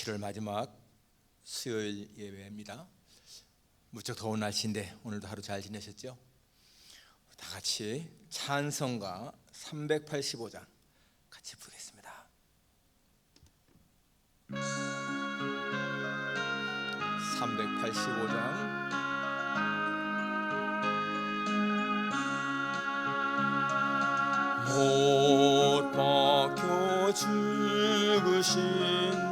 7월 마지막 수요일 예배입니다. 무척 더운 날씨인데 오늘도 하루 잘 지내셨죠? 다 같이 찬송가 385장 같이 부르겠습니다. 385장 못 박혀 죽으신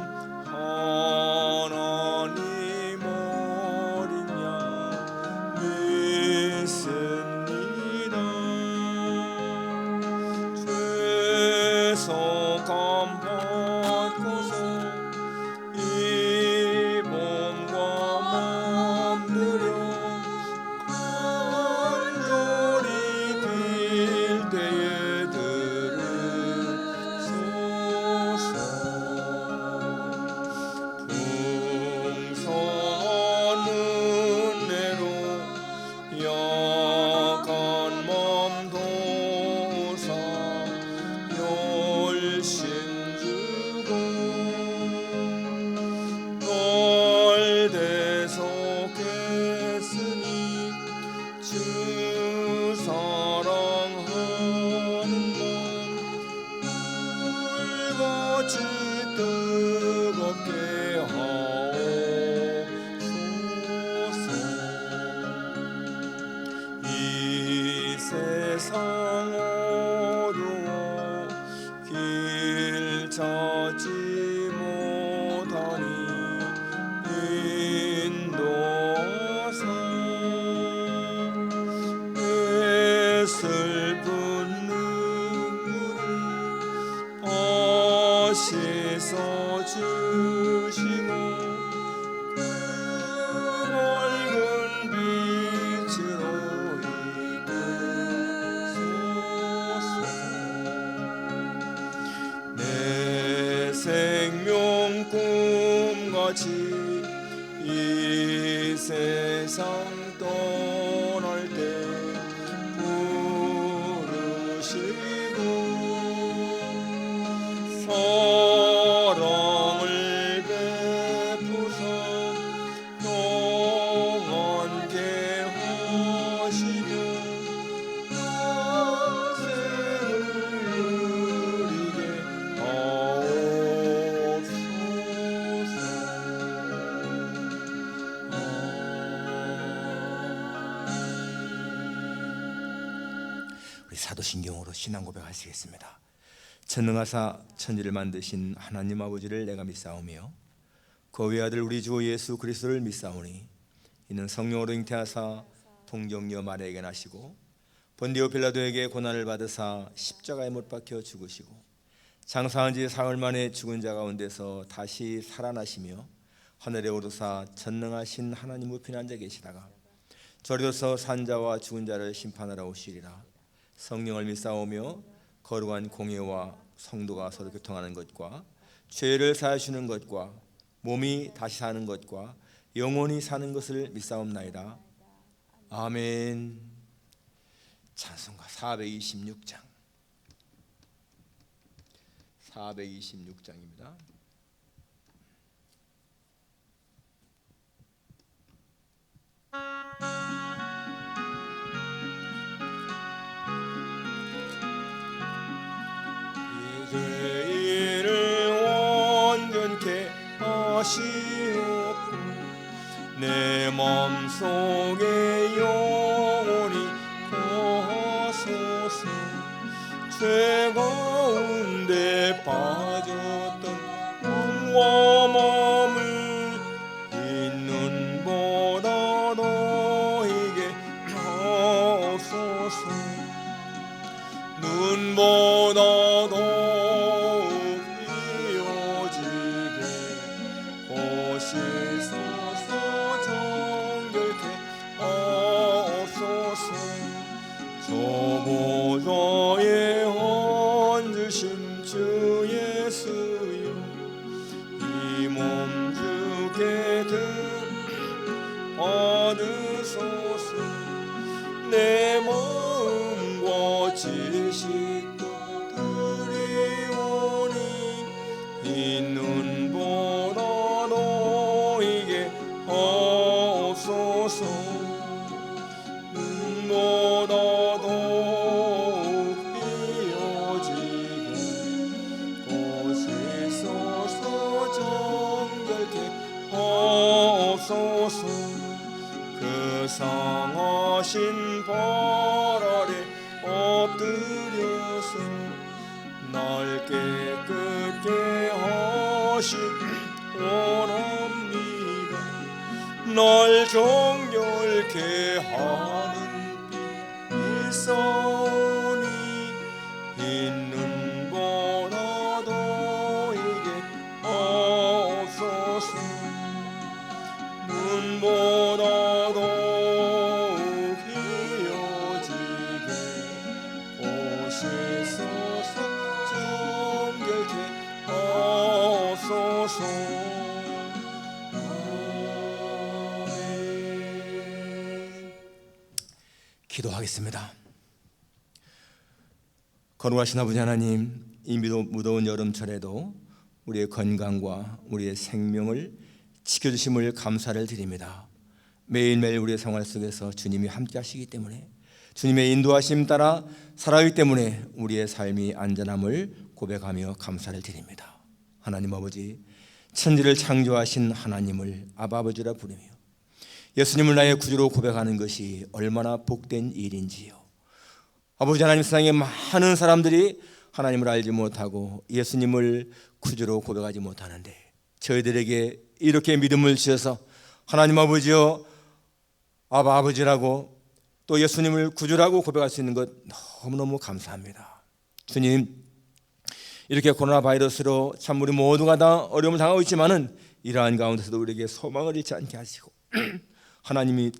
하나님 어린 양 믿습니다. 죄성감 받고서 이 몸과 맘 들여 간절히 빌 때에 세상 어두워 길 찾지 못하니 인도하사 내 슬픈 눈물을 씻어 주시고 맑은 빛으로 생명 꿈같이 이 세상 떠날 때 부르시고 사랑을 베푸사 영원케 하시며 사도신경으로 신앙 고백하시겠습니다. 전능하사 천지를 만드신 하나님 아버지를 내가 믿사오며 그 외아들 우리 주 예수 그리스도를 믿사오니 이는 성령으로 잉태하사 동정녀 마리아에게 나시고 본디오 빌라도에게 고난을 받으사 십자가에 못 박혀 죽으시고 장사한 지 사흘 만에 죽은 자 가운데서 다시 살아나시며 하늘에 오르사 전능하신 하나님 우편에 앉아 계시다가 저리로서 산자와 죽은 자를 심판하러 오시리라. 성령을 믿사오며 거룩한 공예와 성도가 서로 교통하는 것과 죄를 사하시는 것과 몸이 다시 사는 것과 영원히 사는 것을 믿사옵나이다. 아멘. 찬송가 426장 426장입니다. 죄를 온전케 하시옵고 내 맘속에 영원히 거하소서. 죄 가운데 빠졌던 몸과 마음을 있는 보다 너에게 하옵소서. 눈보다 씻어서 정결케 하옵소서. 저 보좌에 앉으신 주 예수여 이 몸 주께 받으소서. 내 마음과 지식도 드리오니 이 눈보다 하신 발 아래 엎드려서 날 깨끗게 하시 원합니다. 날 정결케 하는 빛 있사오니 있는 보다 너에게 없소서. 눈보다 더욱 휘어지게 보시소서. 정결케 하소서. 아멘. 기도하겠습니다. 거룩하신 아버지 하나님, 이 무더운 여름철에도 우리의 건강과 우리의 생명을 지켜주심을 감사를 드립니다. 매일매일 우리의 생활 속에서 주님이 함께 하시기 때문에, 주님의 인도하심 따라 살아가기 때문에 우리의 삶이 안전함을 고백하며 감사를 드립니다. 하나님 아버지, 천지를 창조하신 하나님을 아버지라 부르며 예수님을 나의 구주로 고백하는 것이 얼마나 복된 일인지요. 아버지 하나님, 세상에 많은 사람들이 하나님을 알지 못하고 예수님을 구주로 고백하지 못하는데, 저희들에게 이렇게 믿음을 주셔서 하나님 아버지여 아버지라고 또 예수님을 구주라고 고백할 수 있는 것 너무너무 감사합니다. 주님, 이렇게 코로나 바이러스로 참 우리 모두가 다 어려움을 당하고 있지만은 이러한 가운데서도 우리에게 소망을 잃지 않게 하시고 하나님이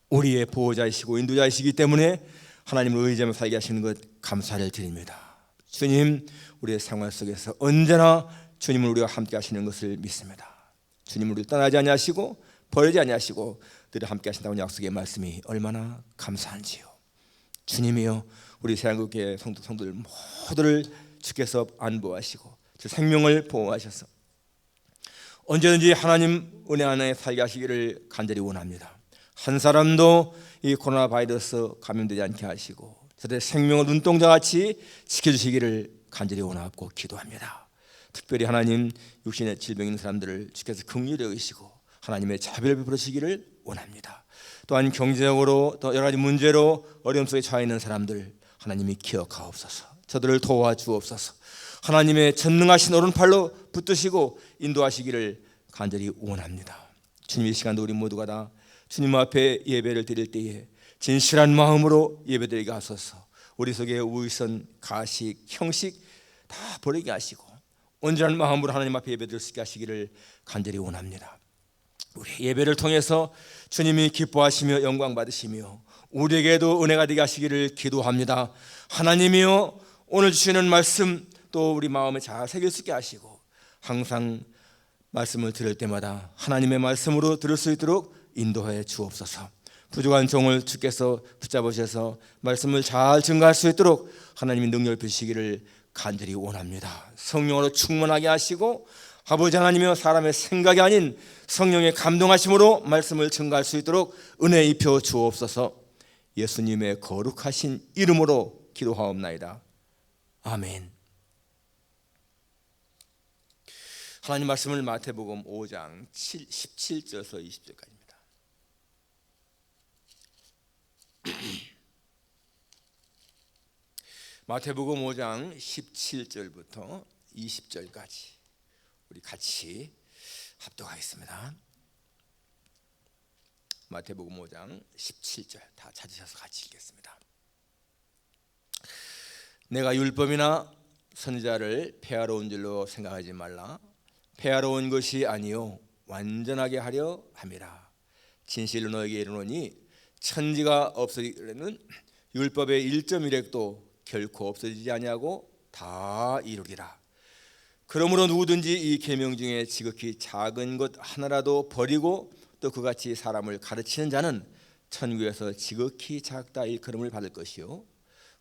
우리의 보호자이시고 인도자이시기 때문에 하나님을 의지하며 살게 하시는 것 감사를 드립니다. 주님, 우리의 생활 속에서 언제나 주님은 우리와 함께 하시는 것을 믿습니다. 주님은 우리를 떠나지 아니하시고 버리지 아니하시고 늘 함께 하신다는 약속의 말씀이 얼마나 감사한지요. 주님이여, 우리 세상국의 성도들 모두를 주께서 안보하시고 주 생명을 보호하셔서 언제든지 하나님 은혜 안에 살게 하시기를 간절히 원합니다. 한 사람도 이 코로나 바이러스 감염되지 않게 하시고 저들의 생명을 눈동자같이 지켜주시기를 간절히 원하고 기도합니다. 특별히 하나님, 육신의 질병 있는 사람들을 주께서 긍휼히 여기시고 하나님의 자비를 베풀으시기를 원합니다. 또한 경제적으로 또 여러 가지 문제로 어려움 속에 처해 있는 사람들 하나님이 기억하옵소서. 저들을 도와주옵소서. 하나님의 전능하신 오른팔로 붙드시고 인도하시기를 간절히 원합니다. 주님, 이 시간도 우리 모두가 다 주님 앞에 예배를 드릴 때에 진실한 마음으로 예배드리게 하소서. 우리 속에 우의선, 가식, 형식 다 버리게 하시고 온전한 마음으로 하나님 앞에 예배드릴 수 있게 하시기를 간절히 원합니다. 우리 예배를 통해서 주님이 기뻐하시며 영광 받으시며 우리에게도 은혜가 되게 하시기를 기도합니다. 하나님이여, 오늘 주시는 말씀 또 우리 마음에 잘 새길 수 있게 하시고 항상 말씀을 들을 때마다 하나님의 말씀으로 들을 수 있도록 인도해 주옵소서. 부족한 종을 주께서 붙잡으셔서 말씀을 잘 증거할 수 있도록 하나님이 능력을 주시기를 간절히 원합니다. 성령으로 충만하게 하시고 아버지 하나님이여, 사람의 생각이 아닌 성령의 감동하심으로 말씀을 증거할 수 있도록 은혜 입혀 주옵소서. 예수님의 거룩하신 이름으로 기도하옵나이다. 아멘. 하나님 말씀을 마태복음 5장 17절에서 20절까지입니다. 마태복음 5장 17절부터 20절까지 우리 같이 합독하겠습니다. 마태복음 5장 17절 다 찾으셔서 같이 읽겠습니다. 내가 율법이나 선지자를 폐하러 온 줄로 생각하지 말라. 폐하러 온 것이 아니요 완전하게 하려 함이라. 진실로 너에게 이르노니 천지가 없어지려는 율법의 1.1획도 결코 없어지지 아니하고 다 이루리라. 그러므로 누구든지 이 계명 중에 지극히 작은 것 하나라도 버리고 또 그같이 사람을 가르치는 자는 천국에서 지극히 작다 일컬음을 받을 것이요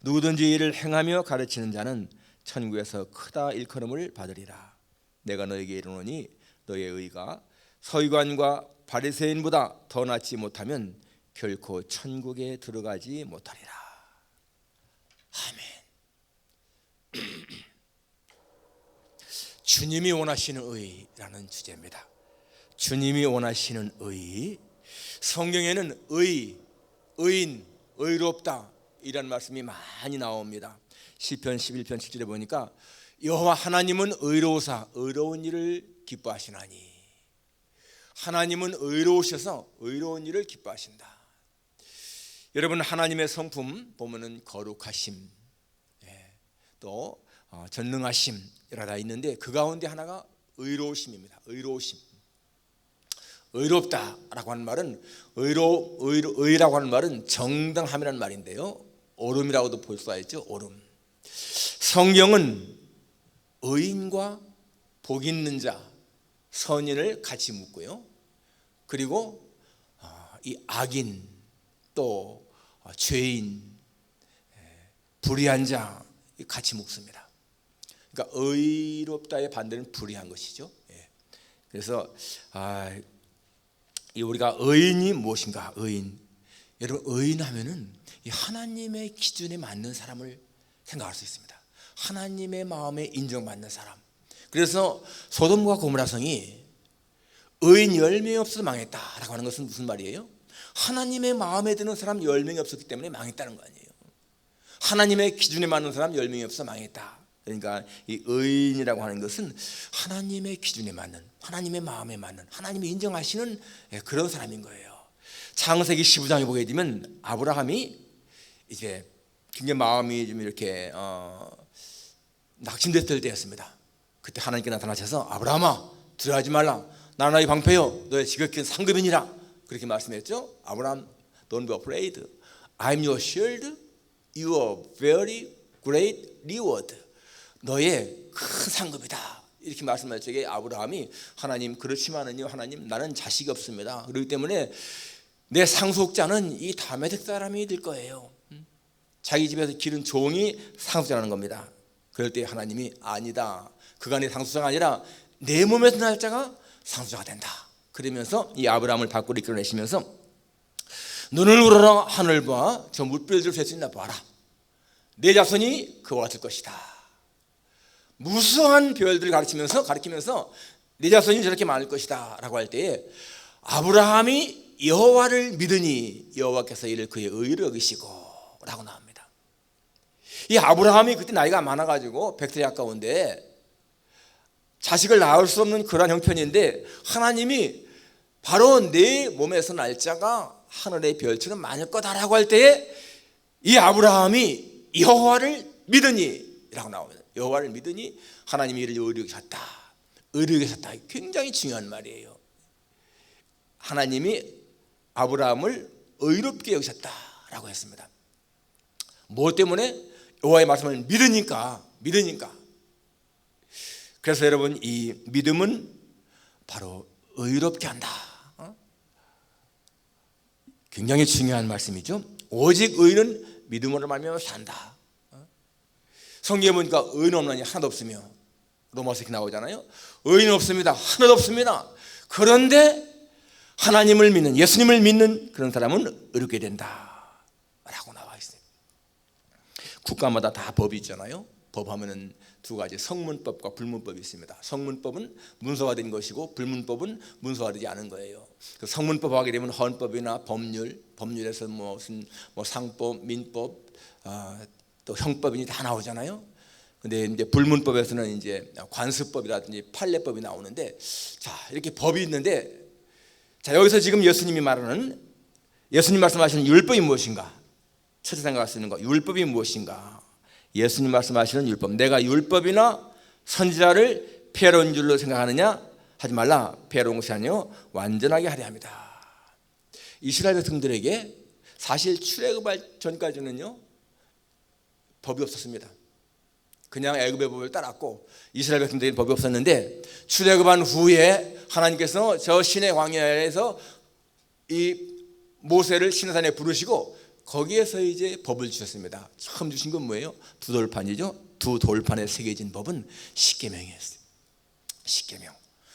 누구든지 이를 행하며 가르치는 자는 천국에서 크다 일컬음을 받으리라. 내가 너에게 이르노니 너의 의가 서기관과 바리새인보다 더 낫지 못하면 결코 천국에 들어가지 못하리라. 아멘. 주님이 원하시는 의라는 주제입니다. 주님이 원하시는 의. 성경에는 의, 의인, 의롭다 이런 말씀이 많이 나옵니다. 시편 11편 7절에 보니까 여호와 하나님은 의로우사 의로운 일을 기뻐하시나니, 하나님은 의로우셔서 의로운 일을 기뻐하신다. 여러분, 하나님의 성품 보면은 거룩하심, 또 전능하심 여러 다 있는데 그 가운데 하나가 의로우심입니다. 의로우심. 의롭다라고 하는 말은 의라고 하는 말은 정당함이라는 말인데요, 옳음이라고도 볼 수가 있죠. 옳음. 성경은 의인과 복 있는 자, 선인을 같이 묻고요, 그리고 이 악인 또 죄인, 불의한 자 같이 묵습니다. 그러니까 의롭다의 반대는 불의한 것이죠. 그래서 우리가 의인이 무엇인가? 의인. 여러분, 의인하면은 하나님의 기준에 맞는 사람을 생각할 수 있습니다. 하나님의 마음에 인정받는 사람. 그래서 소돔과 고모라 성이 의인 10명이 없어서 망했다라고 하는 것은 무슨 말이에요? 하나님의 마음에 드는 사람 10명이 없었기 때문에 망했다는 거 아니에요. 하나님의 기준에 맞는 사람 10명이 없어 망했다. 그러니까 이 의인이라고 하는 것은 하나님의 기준에 맞는, 하나님의 마음에 맞는, 하나님이 인정하시는 그런 사람인 거예요. 창세기 15장에 보게 되면 아브라함이 이제 굉장히 마음이 좀 이렇게 낙심됐을 때였습니다. 그때 하나님께 나타나셔서 아브라함아, 두려워하지 말라, 나는 너희 방패요, 너의 지극히 상급이니라 그렇게 말씀했죠. 아브라함, don't be afraid, I'm your shield, your very great reward. 너의 큰 상급이다 이렇게 말씀할 적에 아브라함이 하나님, 그렇지만은요 하나님, 나는 자식이 없습니다. 그렇기 때문에 내 상속자는 이 다메섹 사람이 될 거예요. 자기 집에서 기른 종이 상속자라는 겁니다. 그럴 때 하나님이 아니다, 그가 내 상속자가 아니라 내 몸에서 날 자가 상속자가 된다. 그러면서 이 아브라함을 밖으로 이끌어내시면서 눈을 우러러 하늘 봐, 저 물별들 셀 수 있나 봐라. 내 자손이 그와 같을 것이다. 무수한 별들을 가리키면서 내 자손이 저렇게 많을 것이다 라고 할 때에 아브라함이 여호와를 믿으니 여호와께서 이를 그의 의로 여기시고 라고 나옵니다. 이 아브라함이 그때 나이가 많아가지고 100세에 가까운데 자식을 낳을 수 없는 그러한 형편인데 하나님이 바로 내 몸에서 날 자가 하늘의 별처럼 많을 거다라고 할 때에 이 아브라함이 여호와를 믿으니 라고 나옵니다. 여호와를 믿으니 하나님이 이를 의로 여기셨다. 의로 여기셨다. 굉장히 중요한 말이에요. 하나님이 아브라함을 의롭게 여기셨다라고 했습니다. 무엇 때문에? 여호와의 말씀을 믿으니까. 그래서 여러분, 이 믿음은 바로 의롭게 한다. 굉장히 중요한 말씀이죠. 오직 의인은 믿음으로 말미암아 산다. 성경에 보니까 의인 없나니 하나도 없으며, 로마서 이렇게 나오잖아요. 의인 없습니다. 하나도 없습니다. 그런데 하나님을 믿는, 예수님을 믿는 그런 사람은 의롭게 된다 라고 나와 있어요. 국가마다 다 법이 있잖아요. 법하면은 두 가지, 성문법과 불문법이 있습니다. 성문법은 문서화된 것이고 불문법은 문서화되지 않은 거예요. 그 성문법 하게 되면 헌법이나 법률에서 무슨 상법, 민법, 또 형법이 다 나오잖아요. 근데 이제 불문법에서는 이제 관습법이라든지 판례법이 나오는데, 자, 이렇게 법이 있는데, 자, 여기서 지금 예수님이 말하는, 예수님 말씀하시는 율법이 무엇인가? 첫째 생각할 수 있는 거, 율법이 무엇인가? 예수님 말씀하시는 율법, 내가 율법이나 선지자를 폐해로운 줄로 생각하느냐? 하지 말라. 폐해로운 것이 아니요 완전하게 하려 합니다. 이스라엘 백성들에게 사실 출애굽할 전까지는요 법이 없었습니다. 그냥 애굽의 법을 따랐고 이스라엘 백성들에게 법이 없었는데, 출애굽한 후에 하나님께서 저 시내 광야에서 이 모세를 시내산에 부르시고 거기에서 이제 법을 주셨습니다. 처음 주신 건 뭐예요? 두 돌판이죠. 두 돌판에 새겨진 법은 십계명이었어요. 십계명.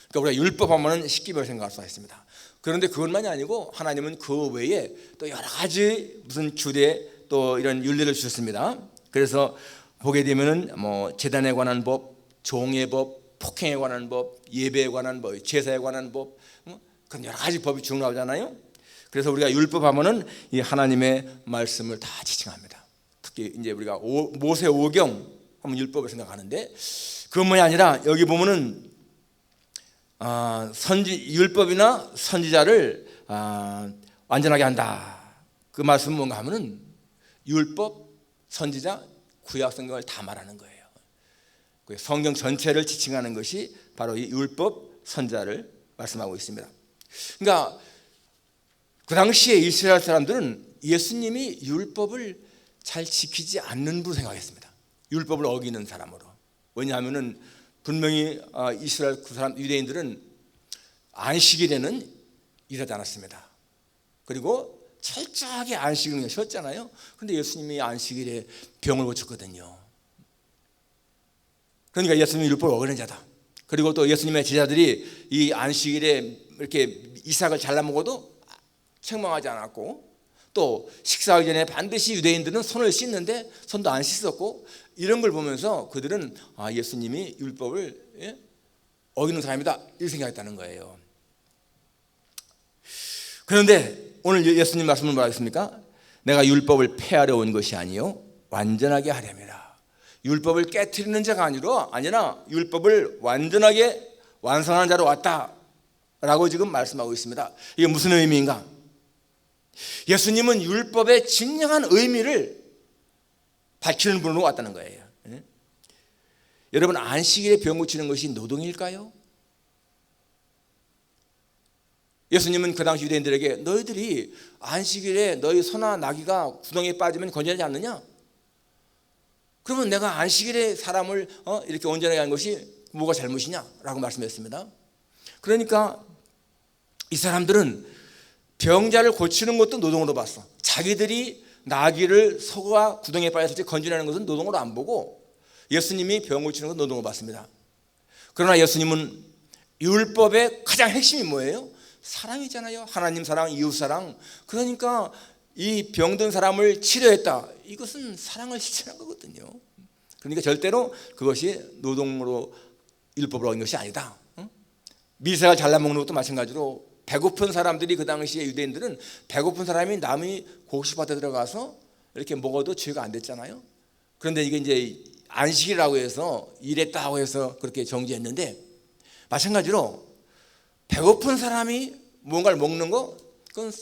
그러니까 우리가 율법 하면은 십계명을 생각할 수가 있습니다. 그런데 그것만이 아니고 하나님은 그 외에 또 여러 가지 무슨 규례 또 이런 율례를 주셨습니다. 그래서 보게 되면은 뭐 제단에 관한 법, 종의 법, 폭행에 관한 법, 예배에 관한 법, 제사에 관한 법, 그런 여러 가지 법이 쭉 나오잖아요. 그래서 우리가 율법 하면은 이 하나님의 말씀을 다 지칭합니다. 특히 이제 우리가 모세 오경 하면 율법을 생각하는데 그것만이 아니라 여기 보면은 율법이나 선지자를 완전하게 한다. 그 말씀은 뭔가 하면은 율법, 선지자, 구약 성경을 다 말하는 거예요. 성경 전체를 지칭하는 것이 바로 이 율법, 선지자를 말씀하고 있습니다. 그러니까 그 당시에 이스라엘 사람들은 예수님이 율법을 잘 지키지 않는 분으로 생각했습니다. 율법을 어기는 사람으로. 왜냐하면은 분명히 이스라엘 그 사람 유대인들은 안식일에는 일하지 않았습니다. 그리고 철저하게 안식일을 쉬었잖아요. 그런데 예수님이 안식일에 병을 고쳤거든요. 그러니까 예수님이 율법을 어기는 자다. 그리고 또 예수님의 제자들이 이 안식일에 이렇게 이삭을 잘라 먹어도 책망하지 않았고, 또 식사하기 전에 반드시 유대인들은 손을 씻는데 손도 안 씻었고, 이런 걸 보면서 그들은 예수님이 율법을 어기는 사람이다 이렇게 생각했다는 거예요. 그런데 오늘 예수님 말씀은 뭐라 했습니까? 내가 율법을 폐하려 온 것이 아니요 완전하게 하렵니다. 율법을 깨트리는 자가 아니라 율법을 완전하게 완성하는 자로 왔다라고 지금 말씀하고 있습니다. 이게 무슨 의미인가? 예수님은 율법의 진정한 의미를 밝히는 분으로 왔다는 거예요. 여러분, 안식일에 병 고치는 것이 노동일까요? 예수님은 그 당시 유대인들에게 너희들이 안식일에 너희 소나 나귀가 구덩이에 빠지면 건져내지 않느냐? 그러면 내가 안식일에 사람을 이렇게 온전하게 하는 것이 뭐가 잘못이냐? 라고 말씀했습니다. 그러니까 이 사람들은 병자를 고치는 것도 노동으로 봤어. 자기들이 나귀를 소가 구덩이에 빠졌을 때 건져내는 것은 노동으로 안 보고 예수님이 병 고치는 것은 노동으로 봤습니다. 그러나 예수님은 율법의 가장 핵심이 뭐예요? 사랑이잖아요. 하나님 사랑, 이웃 사랑. 그러니까 이 병든 사람을 치료했다. 이것은 사랑을 실천한 거거든요. 그러니까 절대로 그것이 노동으로 율법을 어긴 것이 아니다. 미사를 잘라먹는 것도 마찬가지로 배고픈 사람들이 그 당시에 유대인들은 배고픈 사람이 남이 곡식밭에 들어가서 이렇게 먹어도 죄가 안 됐잖아요. 그런데 이게 이제 안식이라고 해서 일했다고 해서 그렇게 정지했는데, 마찬가지로 배고픈 사람이 뭔가를 먹는 거, 그건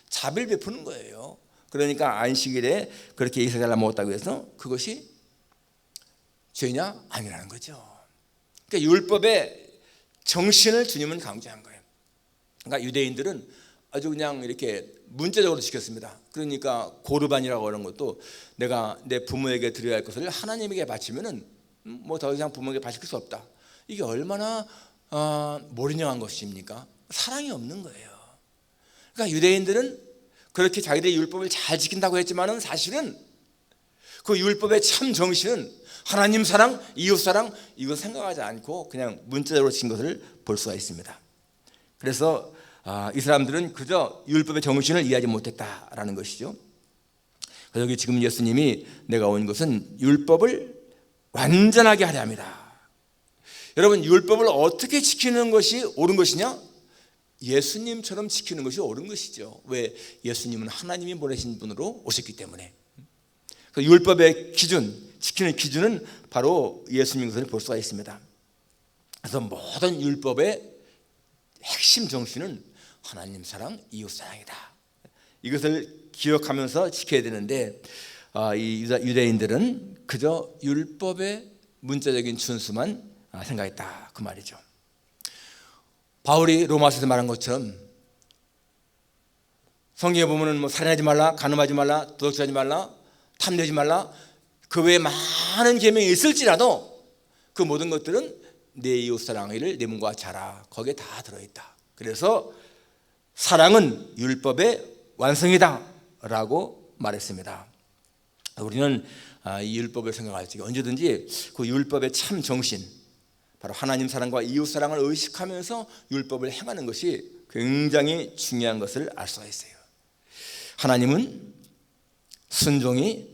자비를 베푸는 거예요. 그러니까 안식일에 그렇게 이삭 잘라 먹었다고 해서 그것이 죄냐? 아니라는 거죠. 그러니까 율법의 정신을 주님은 강조한 거예요. 그러니까 유대인들은 아주 그냥 이렇게 문자적으로 지켰습니다. 그러니까 고르반이라고 하는 것도 내가 내 부모에게 드려야 할 것을 하나님에게 바치면은 뭐 더 이상 부모에게 바칠 수 없다. 이게 얼마나 몰인정한 것입니까? 사랑이 없는 거예요. 그러니까 유대인들은 그렇게 자기들의 율법을 잘 지킨다고 했지만은 사실은 그 율법의 참 정신은 하나님 사랑, 이웃 사랑, 이거 생각하지 않고 그냥 문자적으로 지킨 것을 볼 수가 있습니다. 그래서 이 사람들은 그저 율법의 정신을 이해하지 못했다라는 것이죠. 그래서 여기 지금 예수님이 내가 온 것은 율법을 완전하게 하려 합니다. 여러분, 율법을 어떻게 지키는 것이 옳은 것이냐? 예수님처럼 지키는 것이 옳은 것이죠. 왜? 예수님은 하나님이 보내신 분으로 오셨기 때문에. 그 율법의 기준, 지키는 기준은 바로 예수님 것을 볼 수가 있습니다. 그래서 모든 율법의 핵심 정신은 하나님 사랑, 이웃 사랑이다. 이것을 기억하면서 지켜야 되는데 이 유대인들은 그저 율법의 문자적인 준수만 생각했다, 그 말이죠. 바울이 로마서에서 말한 것처럼 성경에 보면은 뭐 살인하지 말라, 간음하지 말라, 도둑질하지 말라, 탐내지 말라, 그 외에 많은 계명이 있을지라도 그 모든 것들은 내 이웃 사랑을 내 몸과 자라, 거기에 다 들어있다. 그래서 사랑은 율법의 완성이다 라고 말했습니다. 우리는 이 율법을 생각할 때 언제든지 그 율법의 참 정신, 바로 하나님 사랑과 이웃 사랑을 의식하면서 율법을 행하는 것이 굉장히 중요한 것을 알 수가 있어요. 하나님은 순종이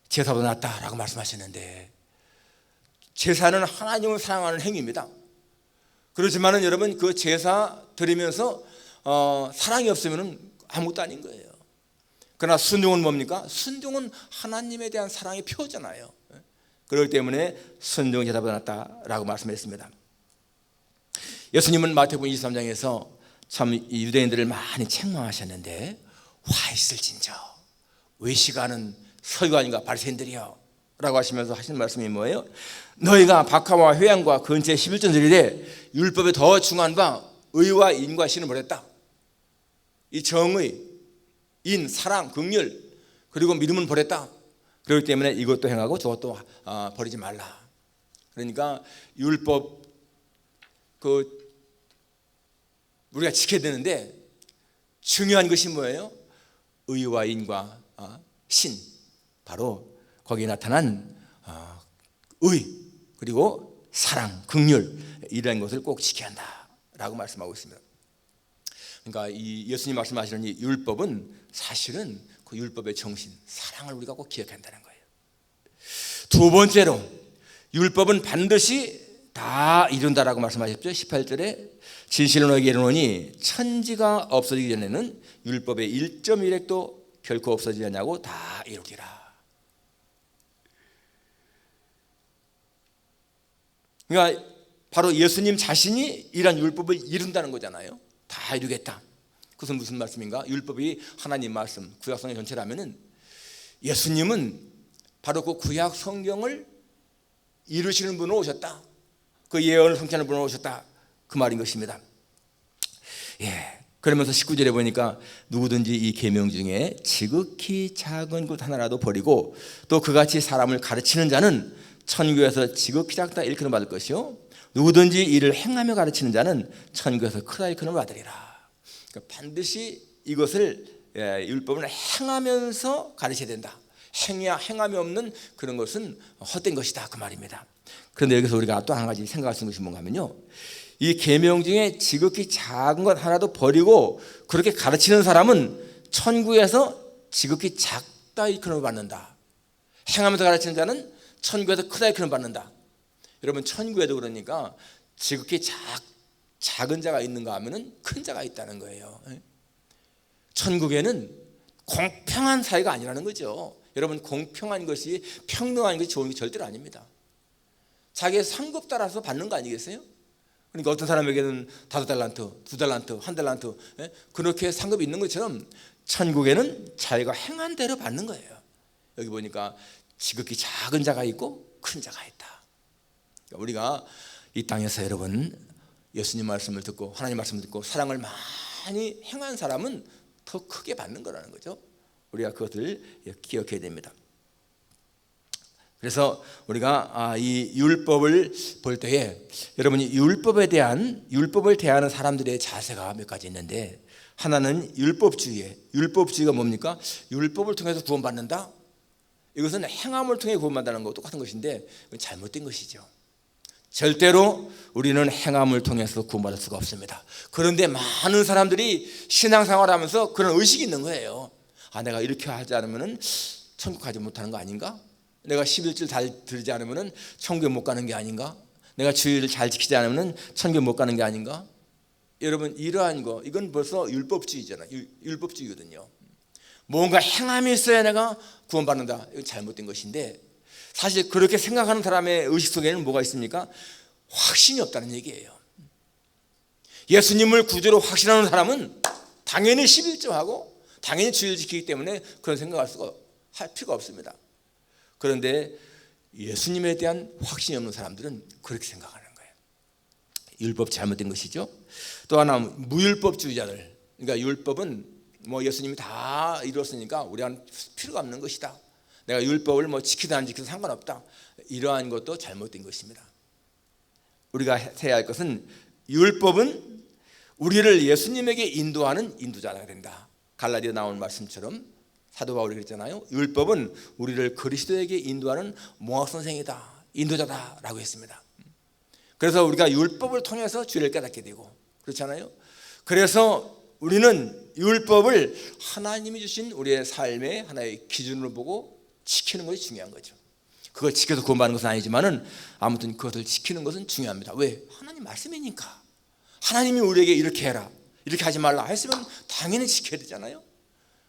제사보다 낫다라고 말씀하셨는데, 제사는 하나님을 사랑하는 행위입니다. 그렇지만은 여러분, 그 제사 드리면서 사랑이 없으면 아무것도 아닌 거예요. 그러나 순종은 뭡니까? 순종은 하나님에 대한 사랑의 표잖아요. 그렇기 때문에 순종이 대답을 받았다라고 말씀했습니다. 예수님은 마태복음 23장에서 참 유대인들을 많이 책망하셨는데, 화 있을진저 외식하는 서기관과 바리새인들이여 라고 하시면서 하시는 말씀이 뭐예요? 너희가 박하와 회양과 근처에 11전 드리되 율법에 더 중요한 바 의와 인과 신을 버렸다. 이 정의, 인, 사랑, 긍휼 그리고 믿음은 버렸다. 그렇기 때문에 이것도 행하고 저것도 버리지 말라. 그러니까 율법 우리가 지켜야 되는데 중요한 것이 뭐예요? 의와 인과 신, 바로 거기에 나타난 의 그리고 사랑, 긍휼 이런 것을 꼭 지켜야 한다라고 말씀하고 있습니다. 그러니까 이 예수님 말씀하시는 이 율법은 사실은 그 율법의 정신, 사랑을 우리가 꼭 기억해야 한다는 거예요. 두 번째로 율법은 반드시 다 이룬다라고 말씀하셨죠. 18절에 진실로 너에게 이르노니 천지가 없어지기 전에는 율법의 1.1획도 결코 없어지지 않냐고 다 이루리라. 그러니까 바로 예수님 자신이 이런 율법을 이룬다는 거잖아요. 다 이루겠다. 그것은 무슨 말씀인가? 율법이 하나님 말씀, 구약 성경 전체라면은 예수님은 바로 그 구약 성경을 이루시는 분으로 오셨다. 그 예언을 성취하는 분으로 오셨다. 그 말인 것입니다. 그러면서 19절에 보니까 누구든지 이 계명 중에 지극히 작은 것 하나라도 버리고 또 그같이 사람을 가르치는 자는 천국에서 지극히 작다 일컬음 받을 것이요 누구든지 이를 행하며 가르치는 자는 천국에서 크다 일컬음을 받으리라. 그러니까 반드시 이것을 율법을 행하면서 가르쳐야 된다. 행함이 없는 그런 것은 헛된 것이다 그 말입니다. 그런데 여기서 우리가 또 한 가지 생각할 수 있는 것이 뭔가 하면요, 이 계명 중에 지극히 작은 것 하나도 버리고 그렇게 가르치는 사람은 천국에서 지극히 작다 일컬음을 받는다. 행하면서 가르치는 자는 천국에서 크다 일컬음을 받는다. 여러분 천국에도 그러니까 지극히 작은 자가 있는가 하면은 큰 자가 있다는 거예요. 천국에는 공평한 사회가 아니라는 거죠. 여러분 공평한 것이, 평등한 것이 좋은 게 절대로 아닙니다. 자기의 상급 따라서 받는 거 아니겠어요? 그러니까 어떤 사람에게는 5달란트, 2달란트, 1달란트 그렇게 상급이 있는 것처럼 천국에는 자기가 행한 대로 받는 거예요. 여기 보니까 지극히 작은 자가 있고 큰 자가 있다. 그러니까 우리가 이 땅에서 여러분 예수님 말씀을 듣고 하나님 말씀을 듣고 사랑을 많이 행한 사람은 더 크게 받는 거라는 거죠. 우리가 그것을 기억해야 됩니다. 그래서 우리가 이 율법을 볼 때에 여러분이 율법을 대하는 사람들의 자세가 몇 가지 있는데, 하나는 율법주의가 뭡니까? 율법을 통해서 구원받는다? 이것은 행함을 통해 구원받는다는 것과 똑같은 것인데 잘못된 것이죠. 절대로 우리는 행함을 통해서 구원받을 수가 없습니다. 그런데 많은 사람들이 신앙생활하면서 그런 의식이 있는 거예요. 내가 이렇게 하지 않으면 천국 가지 못하는 거 아닌가? 내가 11절 잘 들지 않으면 천국에 못 가는 게 아닌가? 내가 주의를 잘 지키지 않으면 천국에 못 가는 게 아닌가? 여러분 이러한 거, 이건 벌써 율법주의잖아요. 율법주의거든요. 뭔가 행함이 있어야 내가 구원받는다. 이건 잘못된 것인데, 사실 그렇게 생각하는 사람의 의식 속에는 뭐가 있습니까? 확신이 없다는 얘기예요. 예수님을 구주로 확신하는 사람은 당연히 11조하고 당연히 주의를 지키기 때문에 그런 생각할 필요가 없습니다. 그런데 예수님에 대한 확신이 없는 사람들은 그렇게 생각하는 거예요. 율법 잘못된 것이죠. 또 하나 무율법주의자들, 그러니까 율법은 예수님이 다 이뤘으니까 우리한테 필요가 없는 것이다. 내가 율법을 지키든 안 지키든 상관없다. 이러한 것도 잘못된 것입니다. 우리가 해야 할 것은 율법은 우리를 예수님에게 인도하는 인도자가 된다. 갈라디아 나온 말씀처럼 사도 바울이 그랬잖아요. 율법은 우리를 그리스도에게 인도하는 몽학선생이다, 인도자다라고 했습니다. 그래서 우리가 율법을 통해서 주를 깨닫게 되고 그렇잖아요. 그래서 우리는 율법을 하나님이 주신 우리의 삶의 하나의 기준으로 보고 지키는 것이 중요한 거죠. 그걸 지켜서 구원받는 것은 아니지만은 아무튼 그것을 지키는 것은 중요합니다. 왜? 하나님 말씀이니까. 하나님이 우리에게 이렇게 해라, 이렇게 하지 말라 했으면 당연히 지켜야 되잖아요.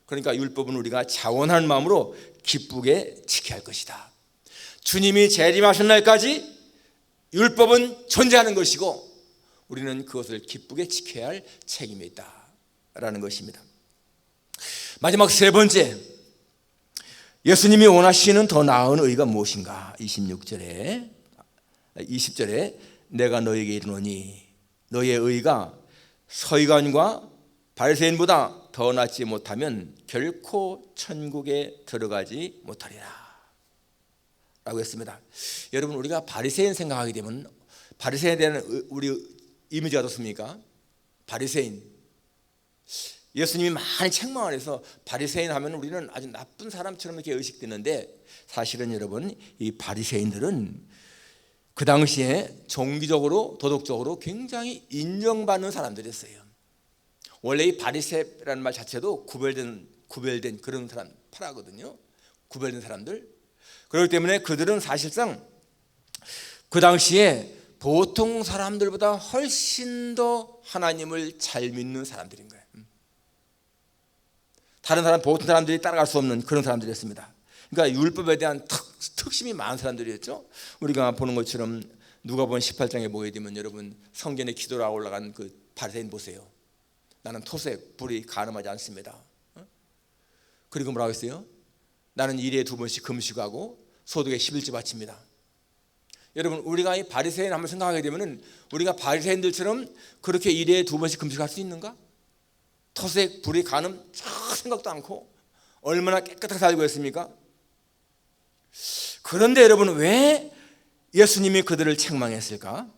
그러니까 율법은 우리가 자원하는 마음으로 기쁘게 지켜야 할 것이다. 주님이 재림하신 날까지 율법은 존재하는 것이고 우리는 그것을 기쁘게 지켜야 할 책임이 있다라는 것입니다. 마지막 세 번째, 예수님이 원하시는 더 나은 의가 무엇인가? 20절에 내가 너에게 이르노니 너의 의가 서기관과 바리새인보다 더 낫지 못하면 결코 천국에 들어가지 못하리라 라고 했습니다. 여러분, 우리가 바리새인 생각하게 되면 바리새인에 대한 우리 이미지가 어떻습니까? 바리새인, 예수님이 많이 책망을 해서 바리새인 하면 우리는 아주 나쁜 사람처럼 이렇게 의식되는데, 사실은 여러분, 이 바리새인들은 그 당시에 종기적으로 도덕적으로 굉장히 인정받는 사람들이었어요. 원래 이 바리새라는 말 자체도 구별된 그런 사람 파라거든요. 구별된 사람들. 그렇기 때문에 그들은 사실상 그 당시에 보통 사람들보다 훨씬 더 하나님을 잘 믿는 사람들인 거예요. 다른 사람, 보통 사람들이 따라갈 수 없는 그런 사람들이었습니다. 그러니까 율법에 대한 특심이 많은 사람들이었죠. 우리가 보는 것처럼 누가복음 18장에 보게 되면 여러분, 성전에 기도하러 올라간 그 바리새인 보세요. 나는 토색, 불이 가늠하지 않습니다. 그리고 뭐라고 했어요? 나는 일에 2번씩 금식하고 소득에 11조 바칩니다. 여러분, 우리가 이 바리새인 한번 생각하게 되면은 우리가 바리새인들처럼 그렇게 일에 2번씩 금식할 수 있는가? 토색, 불이 가늠 생각도 않고 얼마나 깨끗하게 살고 있습니까? 그런데 여러분, 왜 예수님이 그들을 책망했을까?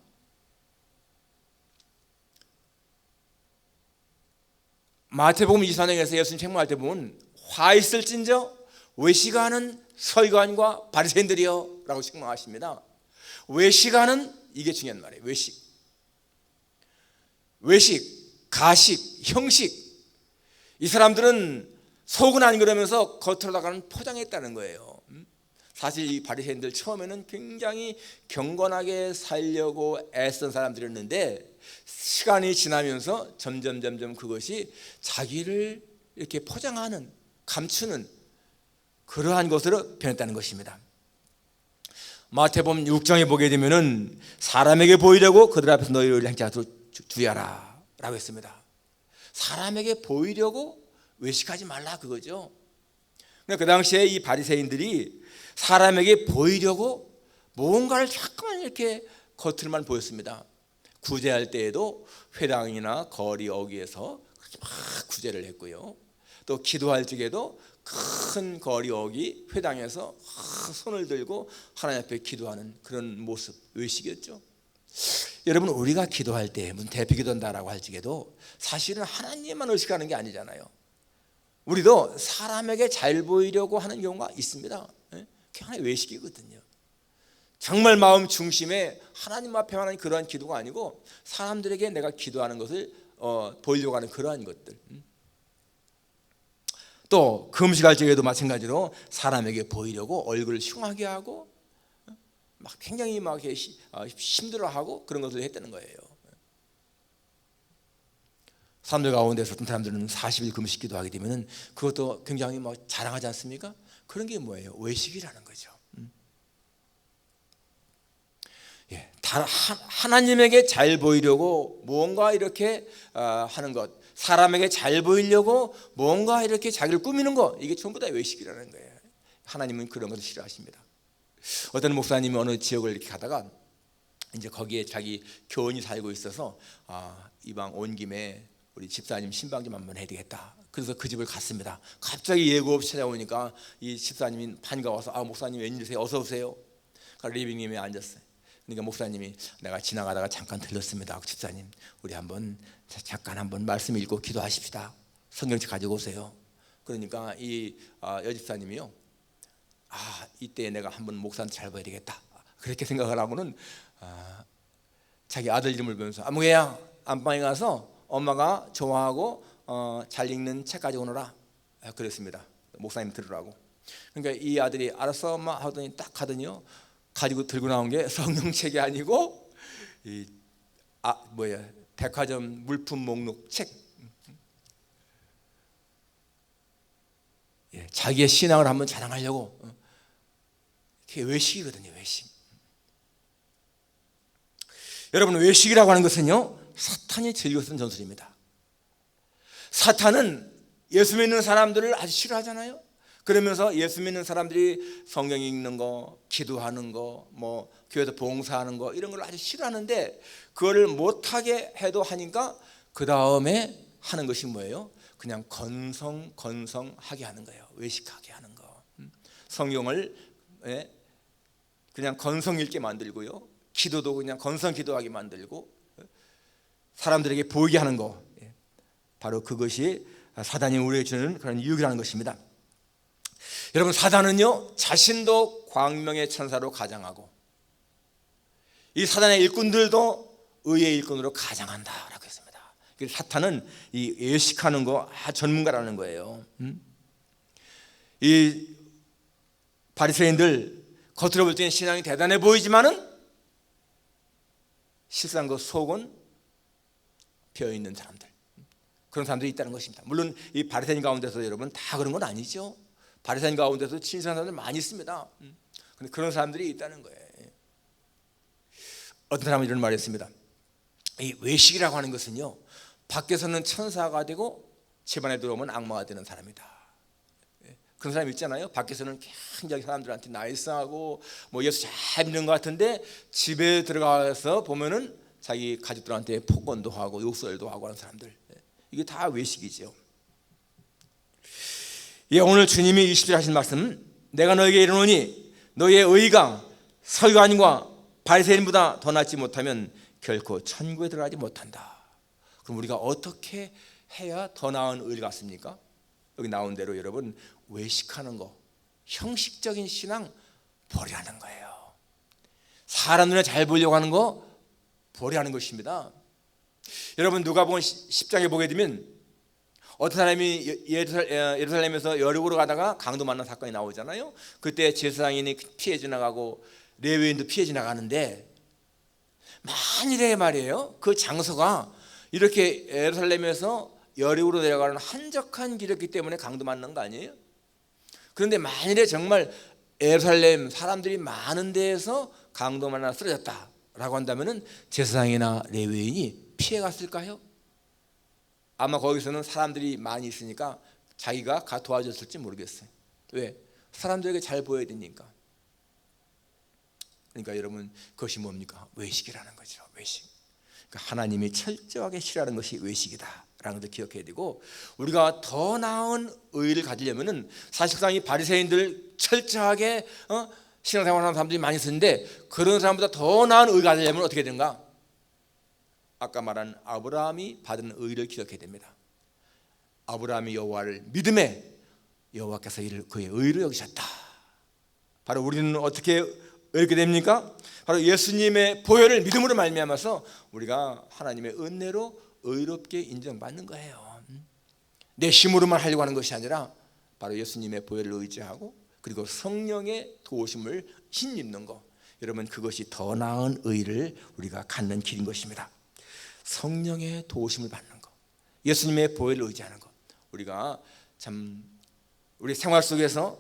마태복음 24장에서 예수님 책망할 때 보면 화 있을진저 외식하는 서기관과 바리새인들이여 라고 책망하십니다. 외식하는, 이게 중요한 말이에요. 외식, 가식, 형식. 이 사람들은 속은 안 그러면서 겉으로다가는 포장했다는 거예요. 사실 이 바리새인들 처음에는 굉장히 경건하게 살려고 애쓴 사람들이었는데 시간이 지나면서 점점 그것이 자기를 이렇게 포장하는, 감추는 그러한 것으로 변했다는 것입니다. 마태복음 6장에 보게 되면은 사람에게 보이려고 그들 앞에서 너희 의를 행치 않도록 주의하라 라고 했습니다. 사람에게 보이려고 외식하지 말라, 그거죠. 그 당시에 이 바리새인들이 사람에게 보이려고 뭔가를 자꾸만 이렇게 겉으로만 보였습니다. 구제할 때에도 회당이나 거리 어귀에서 막 구제를 했고요. 또 기도할 적에도 큰 거리 어귀 회당에서 손을 들고 하나님 앞에 기도하는 그런 모습, 외식이었죠. 여러분, 우리가 기도할 때 대피 기도한다라고 할 적에도 사실은 하나님만 의식하는 게 아니잖아요. 우리도 사람에게 잘 보이려고 하는 경우가 있습니다. 그게 하나의 외식이거든요. 정말 마음 중심에 하나님 앞에만 하는 그러한 기도가 아니고 사람들에게 내가 기도하는 것을 보이려고 하는 그러한 것들. 또 금식할 적에도 마찬가지로 사람에게 보이려고 얼굴을 흉하게 하고 막 굉장히 막 힘들어하고 그런 것을 했다는 거예요. 사람들 가운데서 어떤 사람들은 40일 금식 기도하게 되면 그것도 굉장히 막 자랑하지 않습니까? 그런 게 뭐예요? 외식이라는 거죠. 예, 하나님에게 잘 보이려고 뭔가 이렇게 하는 것, 사람에게 잘 보이려고 뭔가 이렇게 자기를 꾸미는 것, 이게 전부 다 외식이라는 거예요. 하나님은 그런 것을 싫어하십니다. 어떤 목사님이 어느 지역을 이렇게 가다가 이제 거기에 자기 교원이 살고 있어서 이방 온 김에 우리 집사님 신방 좀 한번 해야 되겠다. 그래서 그 집을 갔습니다. 갑자기 예고 없이 찾아오니까 이 집사님이 반가워서 목사님 웬일이세요? 어서 오세요. 리빙룸에 앉았어요. 그러니까 목사님이 내가 지나가다가 잠깐 들렀습니다. 집사님, 우리 잠깐 한번 말씀 읽고 기도하십시다. 성경책 가지고 오세요. 그러니까 이 여집사님이요, 이때 내가 한번 목사한테 잘 봐야 되겠다, 그렇게 생각을 하고는 자기 아들 이름을 보면서 아무개야 안방에 가서 엄마가 좋아하고 잘 읽는 책 가지고 오너라 그랬습니다. 목사님 들으라고. 그러니까 이 아들이 알았어 엄마 하더니 딱 가더니요, 가지고 들고 나온 게 성경책이 아니고 백화점 물품 목록 책, 자기의 신앙을 한번 자랑하려고 그게 외식이거든요. 외식. 여러분, 외식이라고 하는 것은요, 사탄이 즐겨 쓰는 전술입니다. 사탄은 예수 믿는 사람들을 아주 싫어하잖아요. 그러면서 예수 믿는 사람들이 성경 읽는 거, 기도하는 거, 뭐 교회에서 봉사하는 거 이런 걸 아주 싫어하는데, 그거를 못하게 해도 하니까 그 다음에 하는 것이 뭐예요? 그냥 건성하게 하는 거예요. 외식하게 하는 거. 성경을 그냥 건성 읽게 만들고요, 기도도 그냥 건성 기도하게 만들고, 사람들에게 보이게 하는 거. 바로 그것이 사단이 우리에게 주는 그런 유혹이라는 것입니다. 여러분, 사단은요, 자신도 광명의 천사로 가장하고 이 사단의 일꾼들도 의의 일꾼으로 가장한다라고 했습니다. 사탄은 이 예식하는 거 전문가라는 거예요. 이 바리새인들 겉으로 볼 때는 신앙이 대단해 보이지만은 실상 그 속은 비어있는 사람들, 그런 사람들이 있다는 것입니다. 물론 이 바리새인 가운데서 여러분 다 그런 건 아니죠. 바리새인 가운데서 진실한 사람들 많이 있습니다. 그런데 그런 사람들이 있다는 거예요. 어떤 사람은 이런 말을 했습니다. 이 외식이라고 하는 것은요, 밖에서는 천사가 되고 집안에 들어오면 악마가 되는 사람이다. 그런 사람 있잖아요. 밖에서는 굉장히 사람들한테 나이스하고 뭐 예수 잘 믿는 것 같은데 집에 들어가서 보면은 자기 가족들한테 폭언도 하고 욕설도 하고 하는 사람들. 이게 다 외식이죠. 오늘 주님이 20절 하신 말씀, 내가 너에게 이르노니 너의 의가 서기관과 바리새인보다 더 낫지 못하면 결코 천국에 들어가지 못한다. 그럼 우리가 어떻게 해야 더 나은 의를 갖습니까? 여기 나온 대로 여러분, 외식하는 거, 형식적인 신앙 버리라는 거예요. 사람 눈에 잘 보이려고 하는 거 버리라는 것입니다. 여러분, 누가복음 10장에 보게 되면 어떤 사람이 예루살렘에서 여리고로 가다가 강도 만난 사건이 나오잖아요. 그때 제사장인이 피해 지나가고 레위인도 피해 지나가는데, 만일에 말이에요, 그 장소가 이렇게 예루살렘에서 여리고로 내려가는 한적한 길이었기 때문에 강도 만난 거 아니에요? 그런데 만일에 정말 예루살렘 사람들이 많은 데에서 강도 만나 쓰러졌다라고 한다면은 제사장이나 레위인이 피해 갔을까요? 아마 거기서는 사람들이 많이 있으니까 자기가 가 도와줬을지 모르겠어요. 왜? 사람들에게 잘 보여야 되니까. 그러니까 여러분, 그것이 뭡니까? 외식이라는 거죠. 외식. 그러니까 하나님이 철저하게 싫어하는 것이 외식이다라는 것을 기억해야 되고, 우리가 더 나은 의를 가지려면은 사실상 이 바리새인들 철저하게 신앙생활하는 사람들이 많이 있었는데, 그런 사람보다 더 나은 의를 가지려면 어떻게 되는가? 아까 말한 아브라함이 받은 의를 기억해야 됩니다. 아브라함이 여호와를 믿음에 여호와께서 이를 그의 의로 여기셨다. 바로 우리는 어떻게 이렇게 됩니까? 바로 예수님의 보혈을 믿음으로 말미암아서 우리가 하나님의 은혜로 의롭게 인정받는 거예요. 내 힘으로만 하려고 하는 것이 아니라 바로 예수님의 보혈을 의지하고, 그리고 성령의 도우심을 힘입는 거. 여러분, 그것이 더 나은 의를 우리가 갖는 길인 것입니다. 성령의 도우심을 받는 것, 예수님의 보혈을 의지하는 것. 우리가 참 우리 생활 속에서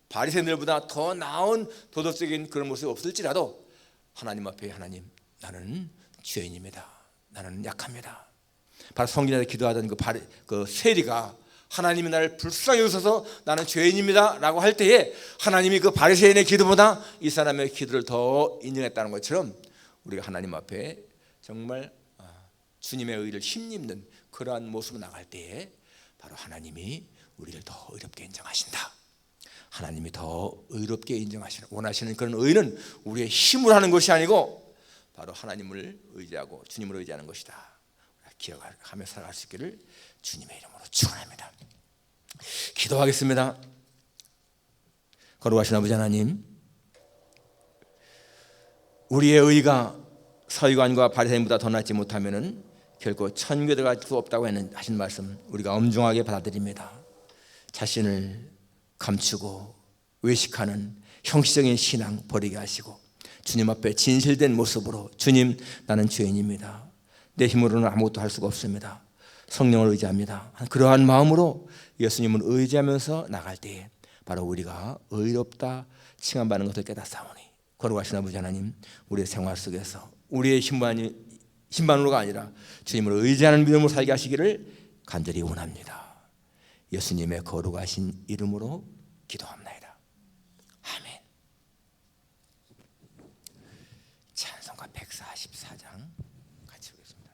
바리새인들보다 더 나은 도덕적인 그런 모습이 없을지라도 하나님 앞에, 하나님, 나는 죄인입니다. 나는 약합니다. 바로 성전에서 기도하던 그 세리가 하나님이 나를 불쌍히 여기셔서 나는 죄인입니다 라고 할 때에 하나님이 그 바리새인의 기도보다 이 사람의 기도를 더 인정했다는 것처럼, 우리가 하나님 앞에 정말 주님의 의를 힘입는 그러한 모습으로 나갈 때에 바로 하나님이 우리를 더 의롭게 인정하신다. 하나님이 더 의롭게 인정하시는, 원하시는 그런 의는 우리의 힘으로 하는 것이 아니고 바로 하나님을 의지하고 주님을 의지하는 것이다. 기억하며 살아갈 수 있기를 주님의 이름으로 축원합니다. 기도하겠습니다. 거룩하신 아버지 하나님, 우리의 의가 서기관과 바리새인보다 더 낫지 못하면은 결코 천국에 들어갈 수 없다고 하신 말씀, 우리가 엄중하게 받아들입니다. 자신을 감추고 외식하는 형식적인 신앙 버리게 하시고, 주님 앞에 진실된 모습으로, 주님, 나는 죄인입니다. 내 힘으로는 아무것도 할 수가 없습니다. 성령을 의지합니다. 그러한 마음으로 예수님을 의지하면서 나갈 때에 바로 우리가 의롭다 칭함받는 것을 깨닫사오니 거룩하신 아버지 하나님, 우리의 생활 속에서 우리의 힘만으로가 아니라 주님을 의지하는 믿음으로 살게 하시기를 간절히 원합니다. 예수님의 거룩하신 이름으로 기도합나이다. 아멘. 찬송가 144장 같이 보겠습니다.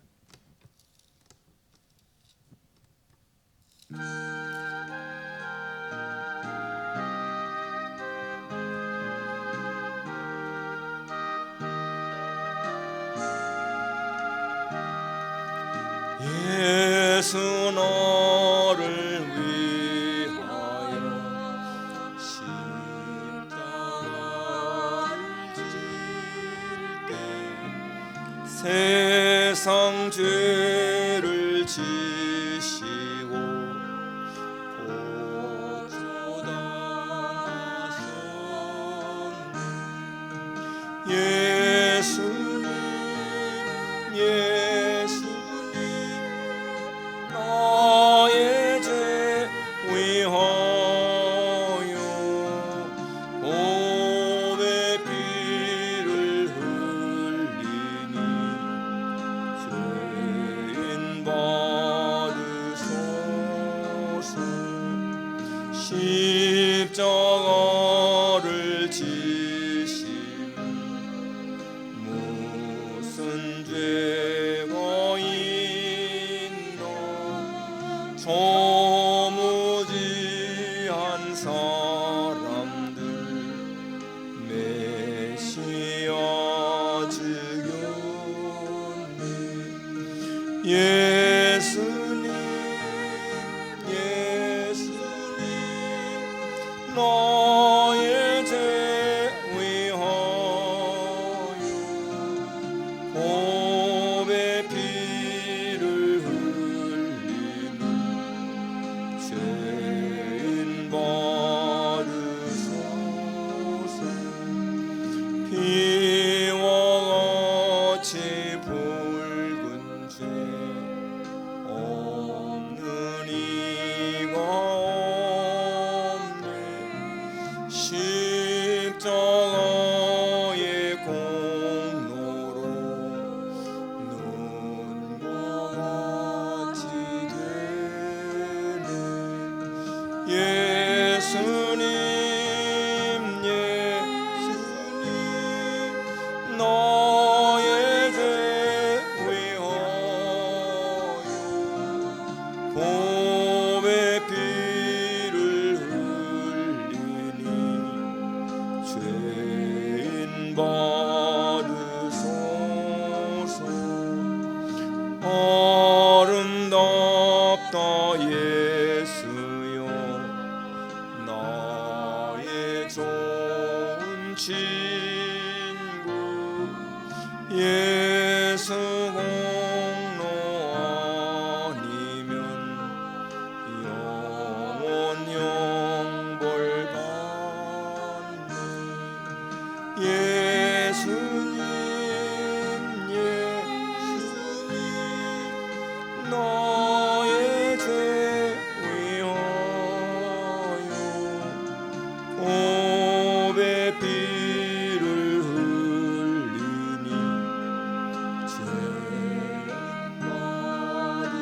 예수 너를 위하여 십자가를 질때 세상 죄를 지시고 고초당하셨네. 예수님 너의 죄 위하여 몸의 피를 흘리니 죄인 받으소서. 십자가를 지심 무슨 죄가 있나. 조무지한 사람들 메시아 죽였네. 예수님 너의 죄 위하여 몸의 피를 흘리니 죄인 받으소서. 피와 같이 붉은 죄 없는 이가 없네. 십자가의 공로로 눈과 같이 되네. 예수님 너의 죄 위하여 몸의 피를 흘리니 죄인 받으소서. 아름답다 예수여 나의 좋은 친구. 예수 공로 아니면 영원 영벌 받네. 예수님 너의 죄 위하여 몸의 피를 흘리니 죄인 받으소서.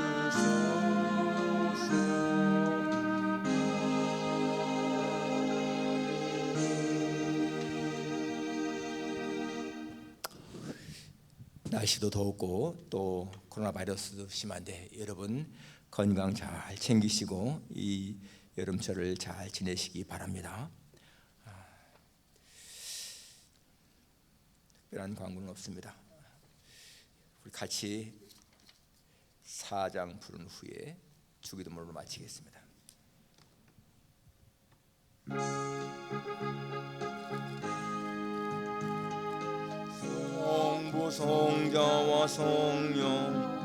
날씨도 덥고 또 코로나 바이러스도 심한데 여러분 건강 잘 챙기시고 이 여름철을 잘 지내시기 바랍니다. 특별한 광고는 없습니다. 우리 같이 4장 부른 후에 주기도문으로 마치겠습니다. 성부 성자와 성령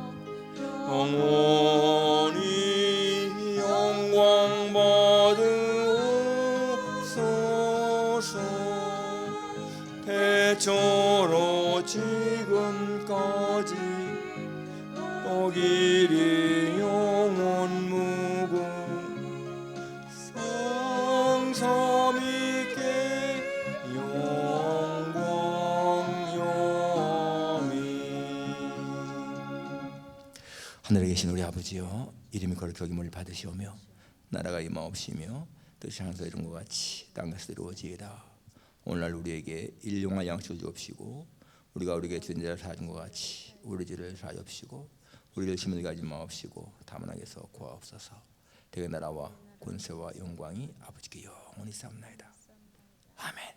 영원히 영광 받으소서. 태초로 지금까지 또 길이요 하늘에 계신 우리 아버지여, 이름이 거룩히 여김을 받으시오며 나라가 임하옵시며 뜻이 하늘에서 이룬 것 같이 땅에서도 이루어지이다. 오늘날 우리에게 일용할 양식을 주옵시고 우리가 우리에게 준 자를 사준 것 같이 우리 죄를 사하옵시고 우리를 시험에 가지 마옵시고 다만 악에서 구하옵소서. 대개 나라와 권세와 영광이 아버지께 영원히 있사옵나이다. 아멘.